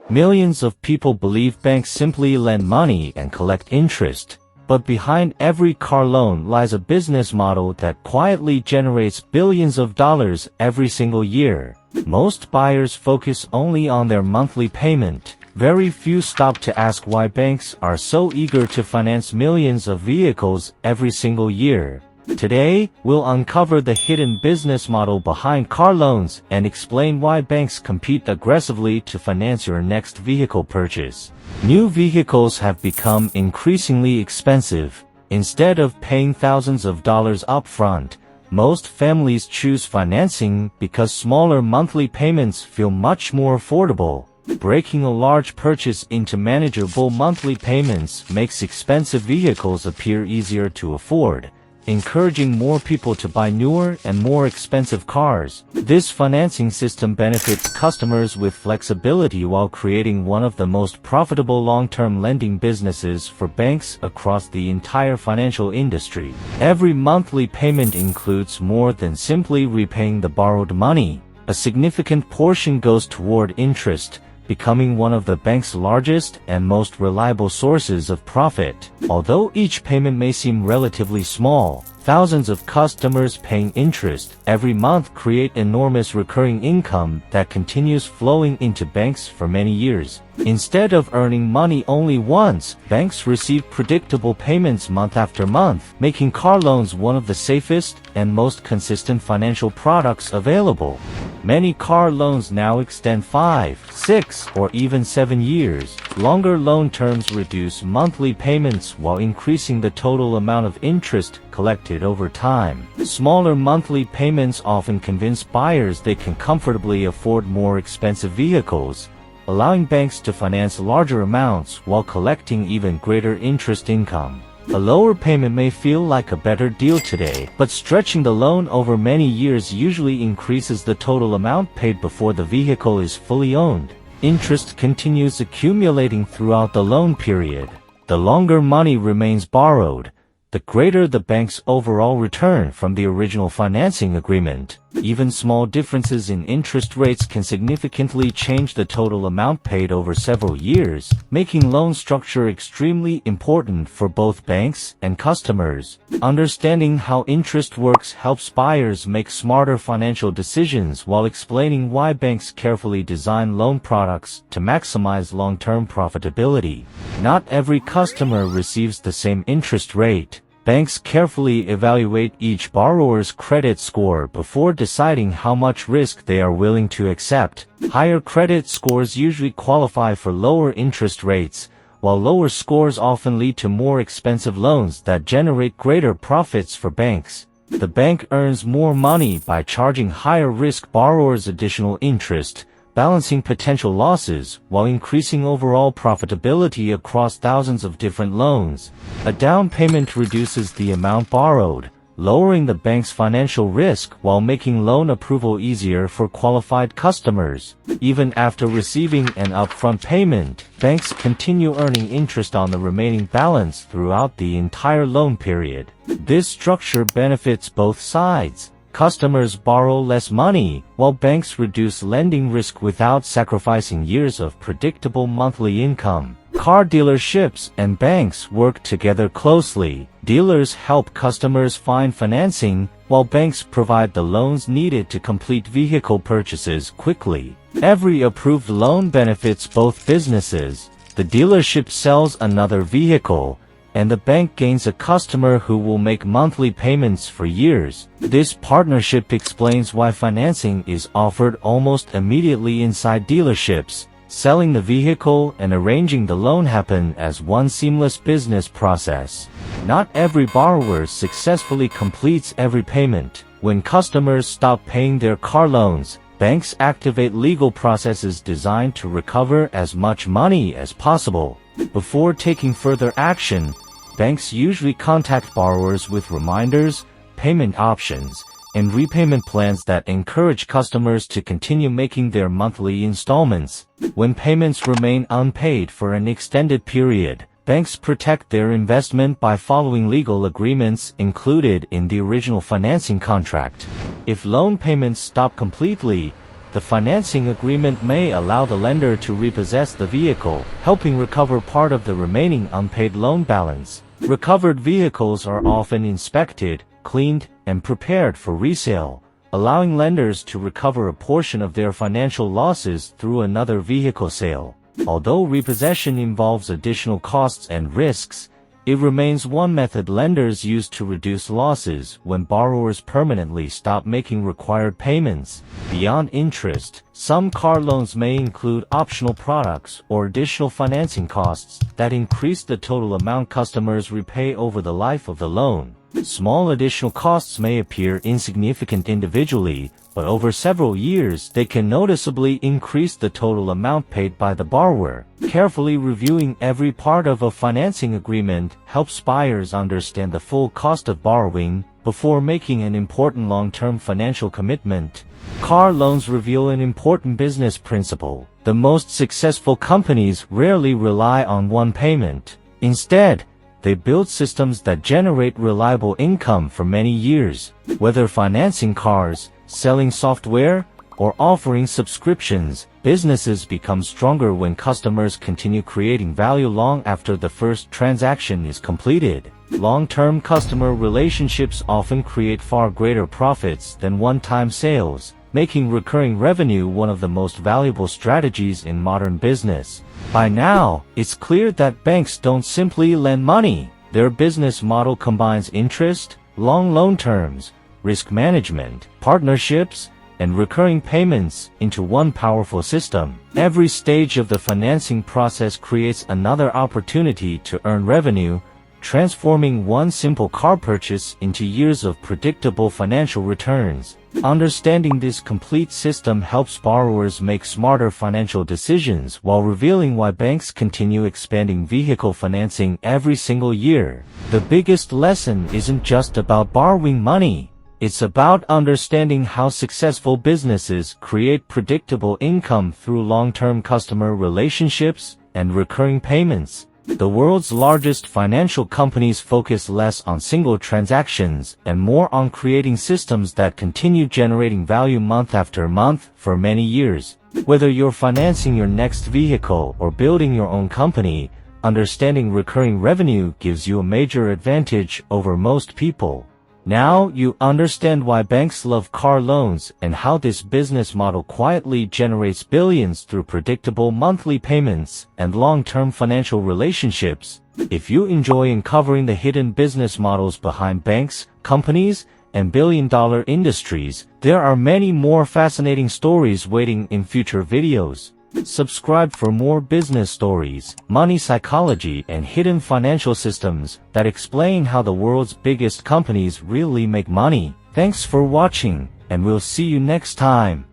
Millions of people believe banks simply lend money and collect interest. But behind every car loan lies a business model that quietly generates billions of dollars every single year. Most buyers focus only on their monthly payment. Very few stop to ask why banks are so eager to finance millions of vehicles every single year. Today, we'll uncover the hidden business model behind car loans and explain why banks compete aggressively to finance your next vehicle purchase. New vehicles have become increasingly expensive. Instead of paying thousands of dollars upfront, most families choose financing because smaller monthly payments feel much more affordable. Breaking a large purchase into manageable monthly payments makes expensive vehicles appear easier to afford, encouraging more people to buy newer and more expensive cars. This financing system benefits customers with flexibility while creating one of the most profitable long-term lending businesses for banks across the entire financial industry. Every monthly payment includes more than simply repaying the borrowed money. A significant portion goes toward interest, becoming one of the bank's largest and most reliable sources of profit. Although each payment may seem relatively small, thousands of customers paying interest every month create enormous recurring income that continues flowing into banks for many years. Instead of earning money only once, banks receive predictable payments month after month, making car loans one of the safest and most consistent financial products available. Many car loans now extend 5, 6, or even 7 years. Longer loan terms reduce monthly payments while increasing the total amount of interest collected over time. Smaller monthly payments often convince buyers they can comfortably afford more expensive vehicles, allowing banks to finance larger amounts while collecting even greater interest income. A lower payment may feel like a better deal today, but stretching the loan over many years usually increases the total amount paid before the vehicle is fully owned. Interest continues accumulating throughout the loan period. The longer money remains borrowed, the greater the bank's overall return from the original financing agreement. Even small differences in interest rates can significantly change the total amount paid over several years, making loan structure extremely important for both banks and customers. Understanding how interest works helps buyers make smarter financial decisions while explaining why banks carefully design loan products to maximize long-term profitability. Not every customer receives the same interest rate. Banks carefully evaluate each borrower's credit score before deciding how much risk they are willing to accept. Higher credit scores usually qualify for lower interest rates, while lower scores often lead to more expensive loans that generate greater profits for banks. The bank earns more money by charging higher-risk borrowers additional interest, balancing potential losses while increasing overall profitability across thousands of different loans. A down payment reduces the amount borrowed, lowering the bank's financial risk while making loan approval easier for qualified customers. Even after receiving an upfront payment, banks continue earning interest on the remaining balance throughout the entire loan period. This structure benefits both sides. Customers borrow less money, while banks reduce lending risk without sacrificing years of predictable monthly income. Car dealerships and banks work together closely. Dealers help customers find financing, while banks provide the loans needed to complete vehicle purchases quickly. Every approved loan benefits both businesses. The dealership sells another vehicle, and the bank gains a customer who will make monthly payments for years. This partnership explains why financing is offered almost immediately inside dealerships. Selling the vehicle and arranging the loan happen as one seamless business process. Not every borrower successfully completes every payment. When customers stop paying their car loans, banks activate legal processes designed to recover as much money as possible. Before taking further action, banks usually contact borrowers with reminders, payment options, and repayment plans that encourage customers to continue making their monthly installments. When payments remain unpaid for an extended period, banks protect their investment by following legal agreements included in the original financing contract. If loan payments stop completely, The financing agreement may allow the lender to repossess the vehicle, helping recover part of the remaining unpaid loan balance. Recovered vehicles are often inspected, cleaned, and prepared for resale, allowing lenders to recover a portion of their financial losses through another vehicle sale. Although repossession involves additional costs and risks, it remains one method lenders use to reduce losses when borrowers permanently stop making required payments. Beyond interest, some car loans may include optional products or additional financing costs that increase the total amount customers repay over the life of the loan. Small additional costs may appear insignificant individually, but over several years they can noticeably increase the total amount paid by the borrower. Carefully reviewing every part of a financing agreement helps buyers understand the full cost of borrowing before making an important long-term financial commitment. Car loans reveal an important business principle. The most successful companies rarely rely on one payment. Instead, they build systems that generate reliable income for many years. Whether financing cars, selling software, or offering subscriptions, businesses become stronger when customers continue creating value long after the first transaction is completed. Long-term customer relationships often create far greater profits than one-time sales, making recurring revenue one of the most valuable strategies in modern business. By now, it's clear that banks don't simply lend money. Their business model combines interest, long loan terms, risk management, partnerships, and recurring payments into one powerful system. Every stage of the financing process creates another opportunity to earn revenue, transforming one simple car purchase into years of predictable financial returns. Understanding this complete system helps borrowers make smarter financial decisions while revealing why banks continue expanding vehicle financing every single year. The biggest lesson isn't just about borrowing money. It's about understanding how successful businesses create predictable income through long-term customer relationships and recurring payments. The world's largest financial companies focus less on single transactions and more on creating systems that continue generating value month after month for many years. Whether you're financing your next vehicle or building your own company, understanding recurring revenue gives you a major advantage over most people. Now you understand why banks love car loans and how this business model quietly generates billions through predictable monthly payments and long-term financial relationships. If you enjoy uncovering the hidden business models behind banks, companies, and billion-dollar industries, there are many more fascinating stories waiting in future videos. Subscribe for more business stories, money psychology, and hidden financial systems that explain how the world's biggest companies really make money. Thanks for watching, and we'll see you next time.